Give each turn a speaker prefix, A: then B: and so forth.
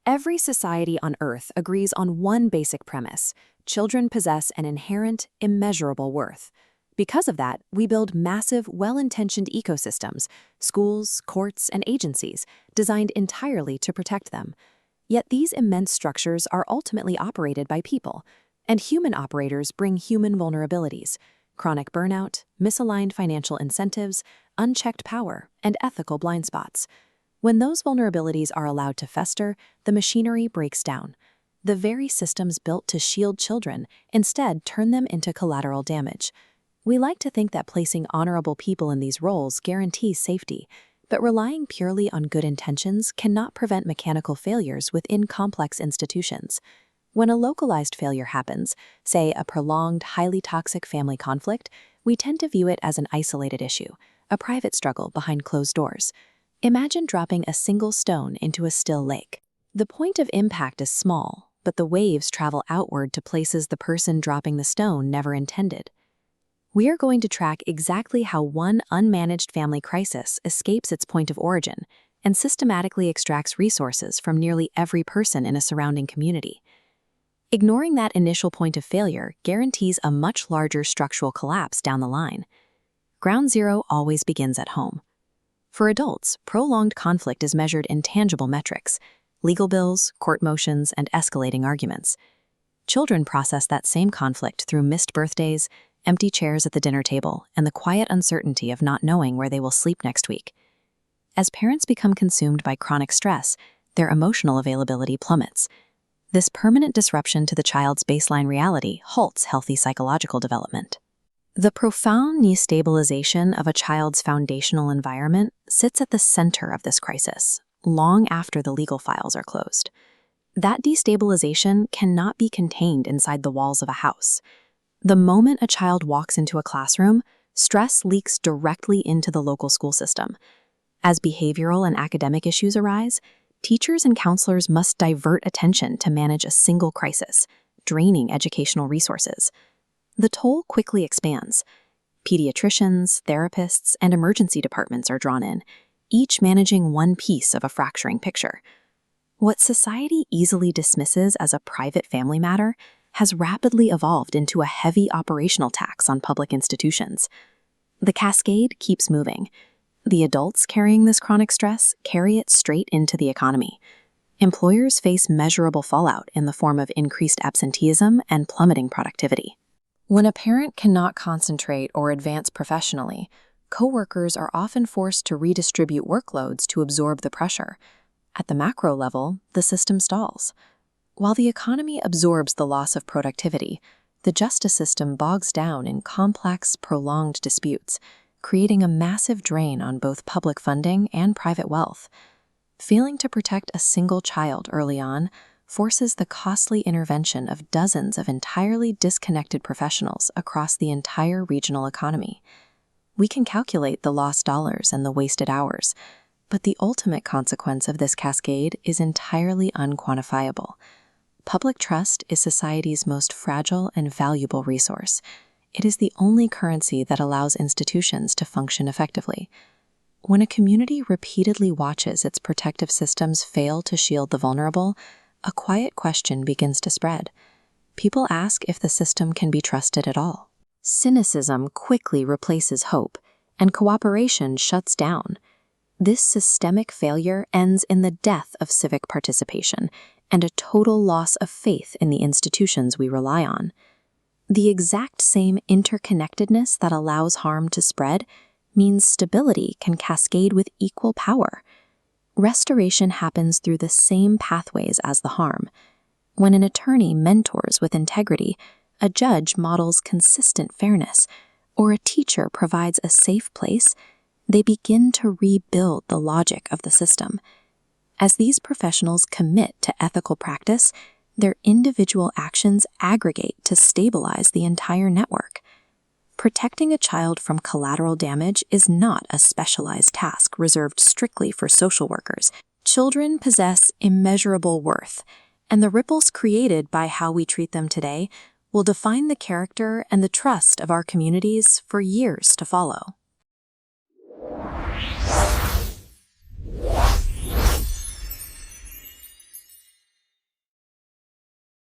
A: Every society on Earth agrees on one basic premise: children possess an inherent, immeasurable worth. Because of that, we build massive, well-intentioned ecosystems, schools, courts, and agencies, designed entirely to protect them. Yet these immense structures are ultimately operated by people, and human operators bring human vulnerabilities: chronic burnout, misaligned financial incentives, unchecked power, and ethical blind spots. When those vulnerabilities are allowed to fester, the machinery breaks down. The very systems built to shield children instead turn them into collateral damage. We like to think that placing honorable people in these roles guarantees safety, but relying purely on good intentions cannot prevent mechanical failures within complex institutions. When a localized failure happens, say a prolonged, highly toxic family conflict, we tend to view it as an isolated issue, a private struggle behind closed doors. Imagine dropping a single stone into a still lake. The point of impact is small, but the waves travel outward to places the person dropping the stone never intended. We are going to track exactly how one unmanaged family crisis escapes its point of origin and systematically extracts resources from nearly every person in a surrounding community. Ignoring that initial point of failure guarantees a much larger structural collapse down the line. Ground zero always begins at home. For adults, prolonged conflict is measured in tangible metrics: legal bills, court motions, and escalating arguments. Children process that same conflict through missed birthdays, empty chairs at the dinner table, and the quiet uncertainty of not knowing where they will sleep next week. As parents become consumed by chronic stress, their emotional availability plummets. This permanent disruption to the child's baseline reality halts healthy psychological development. The profound destabilization of a child's foundational environment sits at the center of this crisis, long after the legal files are closed. That destabilization cannot be contained inside the walls of a house. The moment a child walks into a classroom, stress leaks directly into the local school system. As behavioral and academic issues arise, teachers and counselors must divert attention to manage a single crisis, draining educational resources. The toll quickly expands. Pediatricians, therapists, and emergency departments are drawn in, each managing one piece of a fracturing picture. What society easily dismisses as a private family matter has rapidly evolved into a heavy operational tax on public institutions. The cascade keeps moving. The adults carrying this chronic stress carry it straight into the economy. Employers face measurable fallout in the form of increased absenteeism and plummeting productivity. When a parent cannot concentrate or advance professionally, coworkers are often forced to redistribute workloads to absorb the pressure. At the macro level, the system stalls. While the economy absorbs the loss of productivity, the justice system bogs down in complex, prolonged disputes, creating a massive drain on both public funding and private wealth. Failing to protect a single child early on forces the costly intervention of dozens of entirely disconnected professionals across the entire regional economy. We can calculate the lost dollars and the wasted hours, but the ultimate consequence of this cascade is entirely unquantifiable. Public trust is society's most fragile and valuable resource. It is the only currency that allows institutions to function effectively. When a community repeatedly watches its protective systems fail to shield the vulnerable, a quiet question begins to spread. People ask if the system can be trusted at all. Cynicism quickly replaces hope, and cooperation shuts down. This systemic failure ends in the death of civic participation and a total loss of faith in the institutions we rely on. The exact same interconnectedness that allows harm to spread means stability can cascade with equal power. Restoration happens through the same pathways as the harm. When an attorney mentors with integrity, a judge models consistent fairness, or a teacher provides a safe place, they begin to rebuild the logic of the system. As these professionals commit to ethical practice, their individual actions aggregate to stabilize the entire network. Protecting a child from collateral damage is not a specialized task reserved strictly for social workers. Children possess immeasurable worth, and the ripples created by how we treat them today will define the character and the trust of our communities for years to follow.